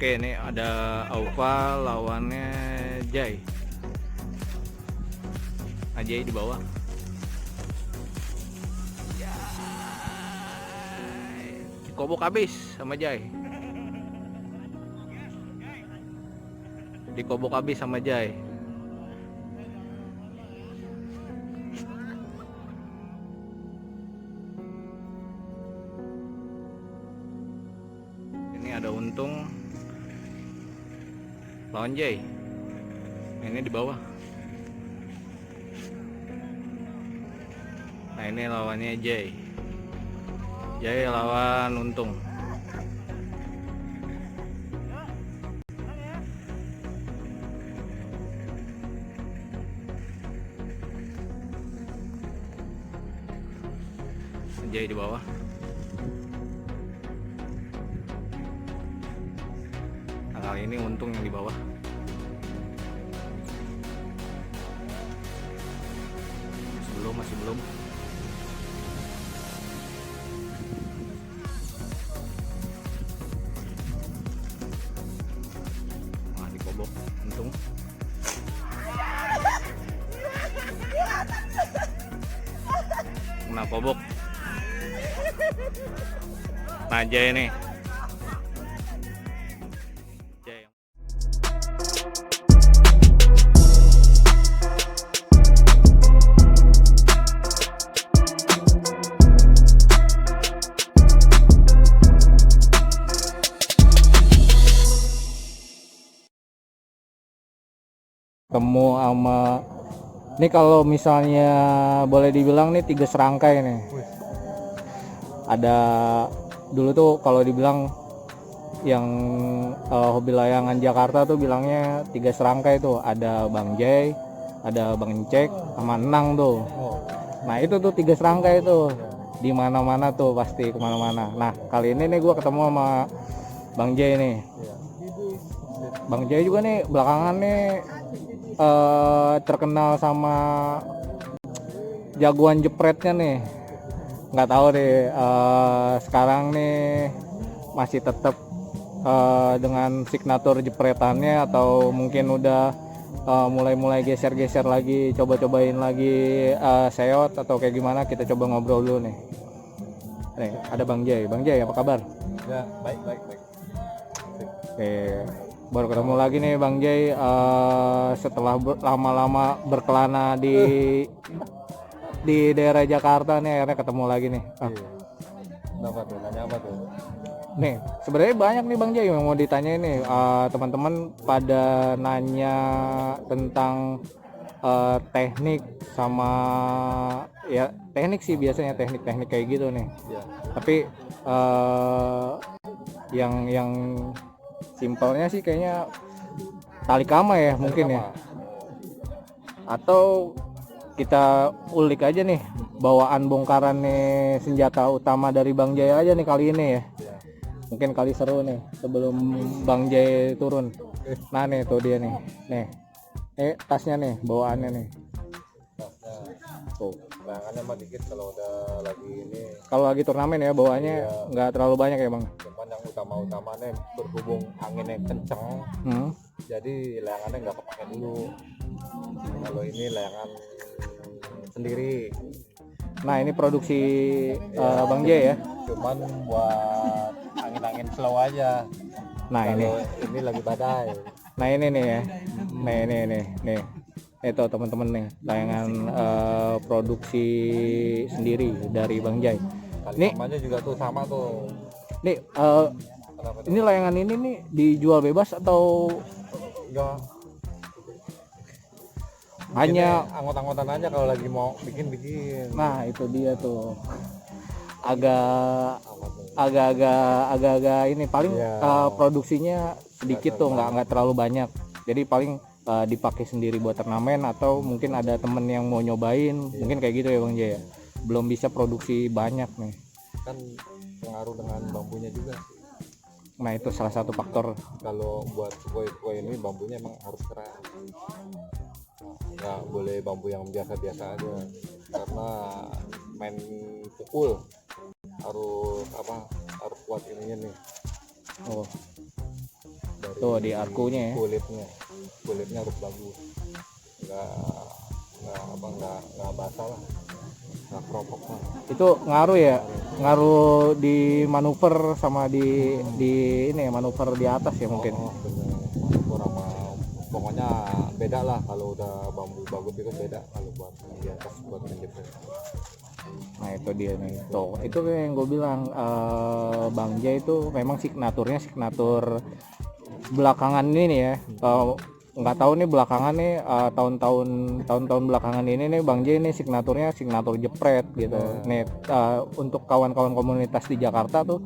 Oke, ini ada Aufa lawannya Jai. Jai di bawah. Dikobok habis sama Jai. Dikobok habis sama Jai. Ini ada Untung lawan Jai. Ini di bawah. Nah, ini lawannya Jai. Jai lawan Untung. Jai di bawah. Nah, kali ini Untung yang di bawah. Masih belum. Nah, dikobok Untung. Kena kobok. Nah, Jai nih. Jai. Ketemu sama ini, kalau misalnya boleh dibilang nih 3 serangkai nih. Ada dulu tuh kalau dibilang yang hobi layangan Jakarta tuh bilangnya 3 serangkai tuh. Ada Bang Jai, ada Bang Encek, sama Enang tuh. Nah itu tuh 3 serangkai tuh di mana-mana tuh, pasti kemana-mana. Nah kali ini nih gue ketemu sama Bang Jai nih. Bang Jai juga nih belakangan nih terkenal sama jagoan jepretnya nih. Nggak tahu deh sekarang nih masih tetap dengan signatur jepretannya atau mungkin udah mulai geser-geser lagi, coba-cobain lagi seot atau kayak gimana. Kita coba ngobrol dulu nih. Nih ada Bang Jai. Bang Jai, apa kabar? Ya, baik. Oke, baru ketemu lagi nih Bang Jai setelah lama-lama berkelana di daerah Jakarta nih, akhirnya ketemu lagi nih. Kenapa tuh? Nanya apa tuh? Nih sebenarnya banyak nih Bang Jai yang mau ditanya nih. Teman-teman pada nanya tentang teknik sama ya teknik sih, biasanya teknik kayak gitu nih. Ya. Tapi yang simpelnya sih kayaknya tali kama ya, mungkin ya. Atau kita ulik aja nih bawaan bongkaran nih senjata utama dari Bang Jai aja nih kali ini ya. Mungkin kali seru nih sebelum Bang Jai turun. Nah nih tuh dia nih. Nih tasnya nih, bawaannya nih. Tuh. Layangannya mah dikit kalau udah lagi ini. Kalau lagi turnamen ya bawaannya nggak terlalu banyak ya Bang. Cuman yang utama-utamanya berhubung anginnya kenceng, jadi layangannya nggak kepake dulu. Kalau ini layangan sendiri. Nah ini produksi Bang Jai ya. Cuman buat angin-angin slow aja. Nah kalau ini lagi badai. Nah ini nih ya. Nih. Itu teman-teman nih layangan produksi sendiri dari Bang Jai. Nih namanya juga tuh sama tuh. Nih ini layangan ini nih dijual bebas atau enggak? Hanya anggot-anggotan aja kalau lagi mau bikin. Nah itu dia tuh, agak ini paling produksinya sedikit tuh, nggak terlalu banyak. Jadi paling dipakai sendiri buat turnamen atau mungkin ada temen yang mau nyobain, mungkin kayak gitu ya Bang Jaya. Belum bisa produksi banyak nih. Kan pengaruh dengan bambunya juga sih. Nah itu salah satu faktor. Kalau buat kue ini bambunya emang harus keras. Nggak boleh bambu yang biasa-biasa aja, karena main pukul harus kuat ininya nih. Tuh di arkunya ya. Kulitnya harus bagus, nggak basah lah, nggak keropok lah. Itu ngaruh ya, ngaruh di manuver sama di ini ya, manuver di atas ya mungkin. Bener. Manuver sama pokoknya beda lah, kalau udah bambu bagus itu beda kalau buat di atas buat menjepit. Nah itu dia nih, tuh itu kayak yang gue bilang, Bang Jay itu memang signatur belakangan ini nih ya. Nggak tahu nih belakangan nih, tahun-tahun belakangan ini nih Bang Jay ini signatur jepret gitu. Nih untuk kawan-kawan komunitas di Jakarta tuh,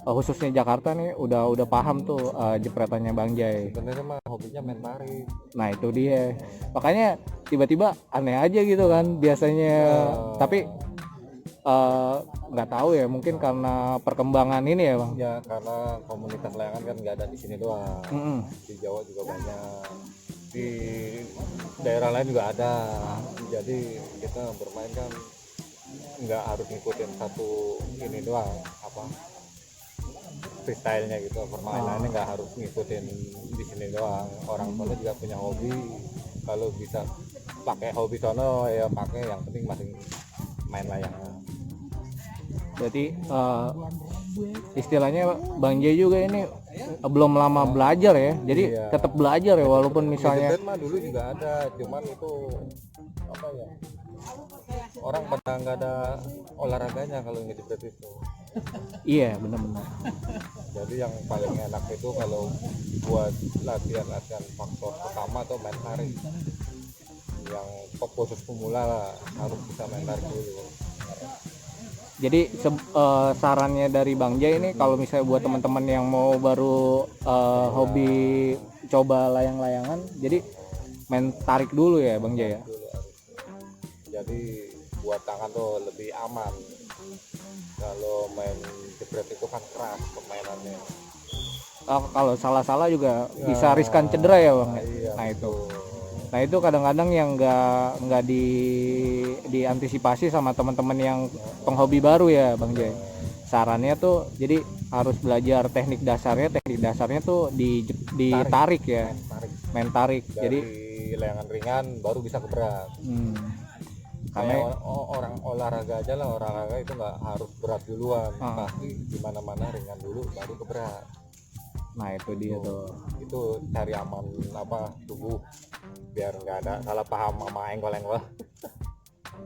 khususnya Jakarta nih udah paham tuh jepretannya Bang Jay. Sebenarnya mah hobinya main tarik. Nah itu dia, makanya tiba-tiba aneh aja gitu kan biasanya. Tapi nggak tahu ya, mungkin karena perkembangan ini ya Bang. Ya karena komunitas layangan kan nggak ada di sini doang. Di Jawa juga banyak, di daerah lain juga ada. Jadi kita bermain kan nggak harus ngikutin satu ini doang, apa freestyle-nya gitu. Permainannya nggak harus ngikutin di sini doang. Orang sono juga punya hobi. Kalau bisa pakai hobi sono ya pakai, yang penting masing main layangan. Berarti istilahnya Bang Jay juga ini belum lama belajar ya, jadi tetap belajar ya walaupun misalnya. Ngejepret mah dulu juga ada, cuman itu apa ya, orang pada nggak ada olahraganya kalau ngejepret itu. Iya benar-benar. Jadi yang paling enak itu kalau buat latihan faktor pertama atau main tarik, yang khusus pemula lah, harus bisa main tarik dulu. Jadi sarannya dari Bang Jay ini, kalau misalnya buat teman-teman yang mau baru hobi coba layang-layangan, jadi main tarik dulu ya Bang Jay ya. Jadi buat tangan tuh lebih aman. Kalau main jepret itu kan keras permainannya. Kalau salah-salah juga bisa riskan cedera ya Bang. Iya, Nah itu kadang-kadang yang nggak diantisipasi sama teman-teman yang penghobi baru ya Bang Jay. Sarannya tuh jadi harus belajar teknik dasarnya tuh ditarik ya, main tarik. Dari Jadi layangan ringan baru bisa ke berat. Karena orang olahraga aja lah, olahraga itu nggak harus berat duluan, pasti di mana-mana ringan dulu baru ke berat. Nah itu dia tuh. Itu cari aman tubuh biar nggak ada salah paham sama enggol-enggol.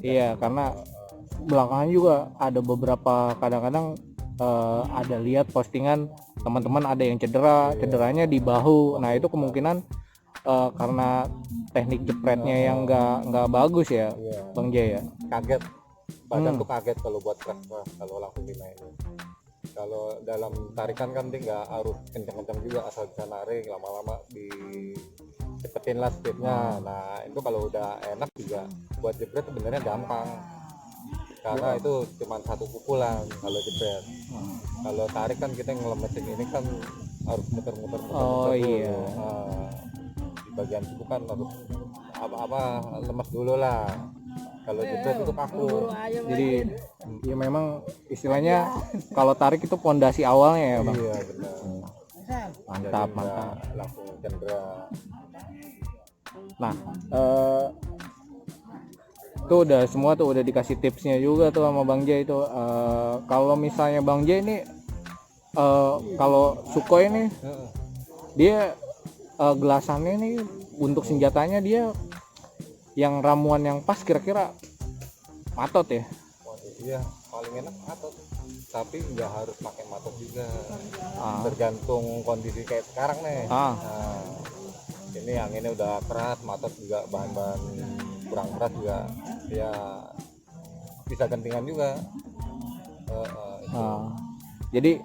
Iya, karena belakangan juga ada beberapa kadang-kadang ada lihat postingan teman-teman ada yang cederanya di bahu. Nah itu kemungkinan karena teknik jepretnya yang nggak bagus ya Bang Jay ya. Kaget, badan tuh kaget kalau buat keras kalau langsung dimainin. Kalau dalam tarikan kan dia nggak harus kencang-kencang juga, asal bisa narik lama-lama cepetin lah speednya. Nah itu kalau udah enak juga buat jepret sebenarnya gampang, karena itu cuma satu pukulan kalau jepret. Kalau tarik kan kita ngelemesin ini kan harus muter-muter dulu. Iya. Di bagian situ kan harus lemas dulu lah. Kalau jepret itu kaku. Jadi ya memang istilahnya kalau tarik itu pondasi awalnya ya Bang. Iya benar. Mantap. Langsung cedera. Nah itu udah dikasih tipsnya juga tuh sama Bang Jay itu. Kalau misalnya Bang Jay ini kalau Sukhoi ini dia gelasannya nih untuk senjatanya dia yang ramuan yang pas kira-kira matot ya. Iya paling enak matot, tapi nggak harus pakai matot juga. Tergantung kondisi kayak sekarang nih. Ini yang ini udah keras, matot juga bahan-bahan kurang keras juga ya bisa gantingan juga. Jadi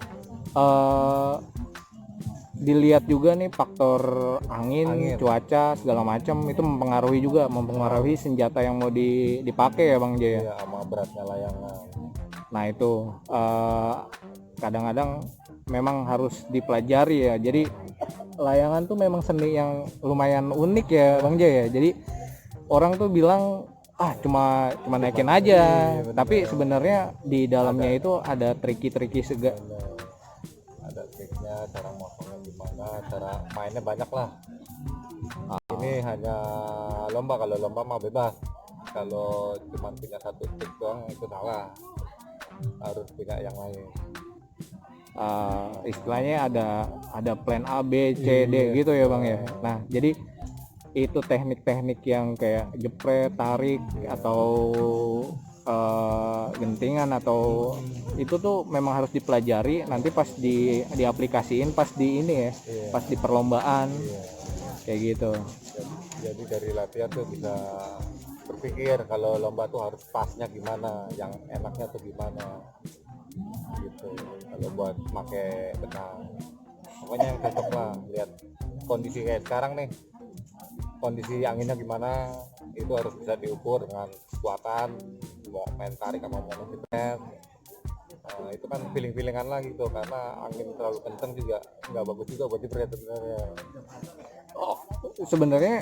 dilihat juga nih faktor angin, cuaca segala macam itu mempengaruhi senjata yang mau dipakai ya Bang Jay. Iya, sama beratnya layangan. Nah itu kadang-kadang memang harus dipelajari ya. Jadi layangan tuh memang seni yang lumayan unik ya Bang Jay ya. Jadi orang tuh bilang cuma naikin aja, tapi sebenarnya di dalamnya itu ada triki-triki tekniknya, cara motongnya gimana, cara mainnya banyak lah. Ini hanya lomba, kalau lomba mah bebas. Kalau cuma punya satu stick doang itu salah, harus punya yang lain. Istilahnya ada plan A, B, C, D gitu ya Bang ya. Nah, jadi itu teknik-teknik yang kayak jepret, tarik atau gentingan atau itu tuh memang harus dipelajari nanti pas diaplikasiin pas di ini ya, pas di perlombaan kayak gitu. Jadi dari latihan tuh bisa berpikir kalau lomba tuh harus pasnya gimana, yang enaknya tuh gimana gitu. Kalau buat pakai benang, pokoknya yang cocok lah. Lihat kondisi kayak sekarang nih, kondisi anginnya gimana, itu harus bisa diukur dengan kekuatan buat main tarik sama main jepret. Itu kan feeling-feelingan lah gitu, karena angin terlalu kencang juga nggak bagus juga buat jepret sebenarnya. Sebenarnya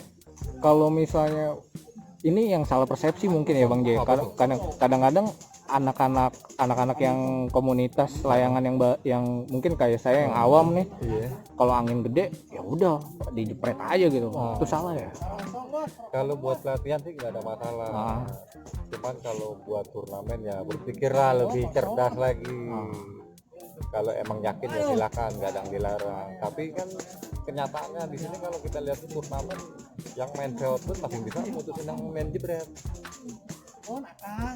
kalau misalnya ini yang salah persepsi mungkin ya Bang J. Kadang-kadang anak-anak yang komunitas layangan yang mungkin kayak saya yang awam nih, kalau angin gede ya udah dijepret aja gitu. Itu salah ya? Kalau buat latihan sih nggak ada masalah. Cuman kalau buat turnamen ya berpikirlah lebih cerdas lagi. Kalau emang yakin ya silakan, nggak ada yang dilarang. Tapi kan kenyataannya di sini kalau kita lihat di turnamen, yang main shot pun masih bisa mutusin yang main jebret.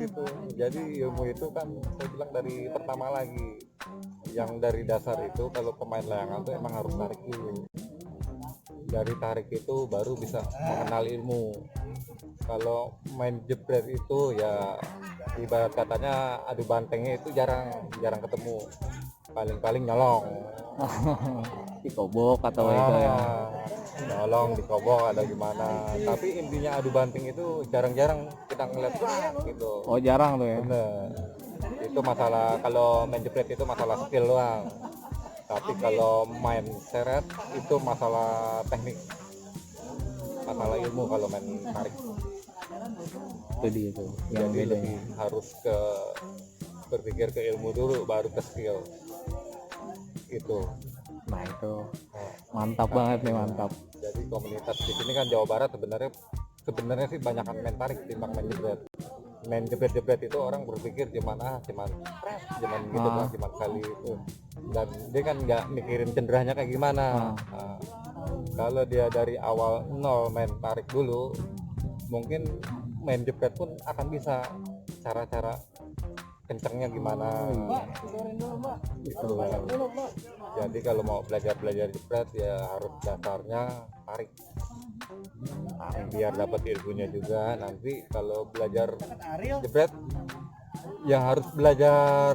Gitu. Jadi ilmu itu kan saya bilang dari pertama lagi, yang dari dasar itu kalau pemain layangan tuh emang harus tarik dulu. Dari tarik itu baru bisa mengenal ilmu. Kalau main jebret itu ya ibarat katanya adu bantengnya itu jarang ketemu, paling nyolong dikobok atau itu ya, nyolong dikobok ada gimana. Tapi intinya adu banting itu jarang-jarang kita ngeliat gitu. Oh jarang tuh ya. Bener, itu masalah. Kalau main jepret itu masalah skill doang, tapi kalau main seret itu masalah teknik, masalah ilmu. Kalau main tarik itu yang jadi beda lebih harus ke berpikir ke ilmu dulu baru ke skill itu. Nah itu mantap banget nih, mantap. Jadi komunitas di sini kan Jawa Barat sebenarnya sih banyak main tarik timbang main jebret. Main jebret itu orang berpikir cuman gitu lah, cuman kali itu, dan dia kan nggak mikirin cenderanya kayak gimana. Kalau dia dari awal nol main tarik dulu, mungkin main jebret pun akan bisa cara-cara kencangnya gimana gitu. Jadi kalau mau belajar jebret ya harus dasarnya tarik biar dapat ilmunya juga. Nanti kalau belajar jebret ya harus belajar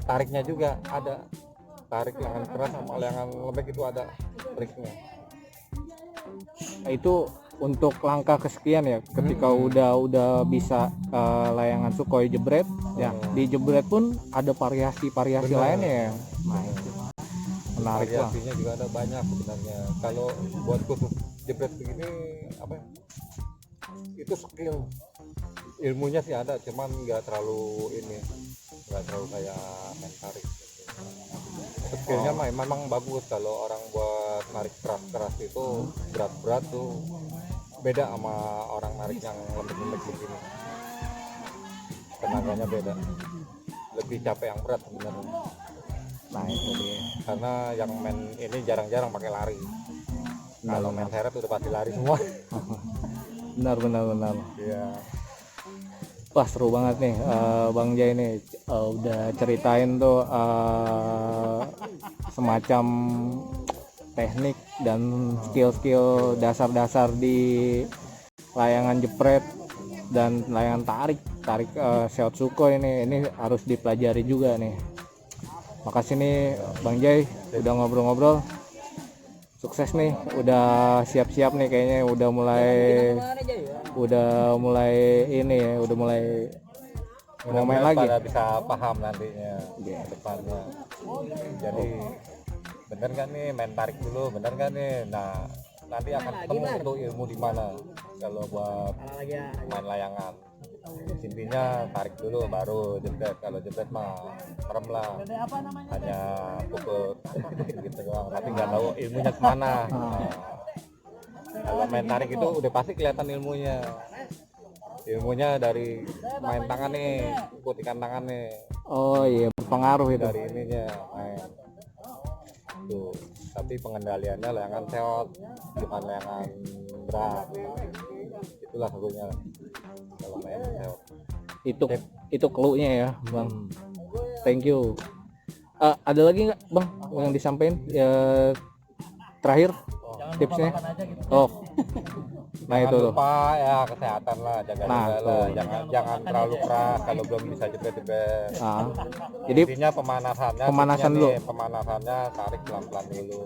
tariknya juga. Ada tarik layangan keras sama layangan lembek, itu ada triknya. Itu untuk langkah kesekian ya, ketika udah bisa layangan Sukhoi jebret ya, di jebret pun ada variasi lainnya ya. Nah itu menarik lah. Variasinya juga ada banyak sebenarnya. Kalau buat khusus jebret begini apa ya, itu skill, ilmunya sih ada, cuman nggak terlalu kayak main tarik. Skillnya memang bagus. Kalau orang buat narik keras itu berat tuh beda sama orang narik yang lembek begini, tenaganya beda, lebih capek yang berat sebenarnya. Nah itu dia, karena yang main ini jarang-jarang pakai lari. Kalau main seret udah pasti lari semua. benar Iya. Wah seru banget nih Bang Jai ini udah ceritain tuh semacam teknik dan skill dasar-dasar di layangan jepret dan layangan tarik shot Sukhoi ini harus dipelajari juga nih. Makasih nih Bang Jai udah ngobrol-ngobrol. Sukses nih, udah siap-siap nih kayaknya, udah mulai ini ya, udah mulai mau main lagi. Pada bisa paham nantinya ke depannya. Jadi bener kan nih main tarik dulu, bener kan nih. Nah nanti akan ketemu tuh ilmu di mana kalau buat main layangan. intinya tarik dulu baru jebret. Kalau jebret mah merem lah, hanya pukul gitu doang, tapi nggak tahu ilmunya kemana. Kalau main tarik itu udah pasti kelihatan ilmunya dari main tangan nih, putikan tangan nih, Oh iya, berpengaruh itu. dari ininya main tuh. Tapi pengendaliannya layangan seot, bukan layangan berat. Itulah satunya kalau main seot. Itu clue-nya ya, Bang. Thank you. Ada lagi nggak, Bang, yang disampaikan ya, terakhir tipsnya? Oh, nah Jangan itu tuh. lupa ya kesehatan lah, jaga Nah, juga lah, jangan terlalu keras kalau belum bisa jebret. Ah, jadi Intinya pemanasannya dulu. Pemanasannya tarik pelan-pelan dulu.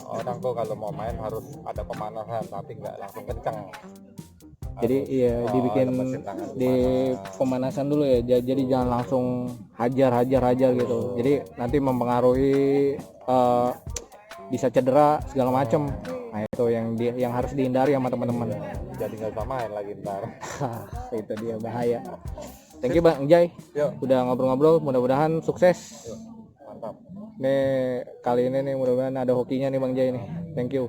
Orang tuh kalau mau main harus ada pemanasan, tapi nggak langsung kencang. Jadi iya, dibikin lemesin tangan di pemanasan dulu ya. Jadi jangan langsung hajar gitu. Jadi nanti mempengaruhi bisa cedera segala macem. Nah itu yang harus dihindari sama teman-teman. Jadi nggak bisa main lagi ntar. Itu dia bahaya. Thank you Bang Jai. Yuk, Udah ngobrol-ngobrol, mudah-mudahan sukses. mantap. Nih kali ini nih mudah-mudahan ada hokinya nih Bang Jai nih. Thank you.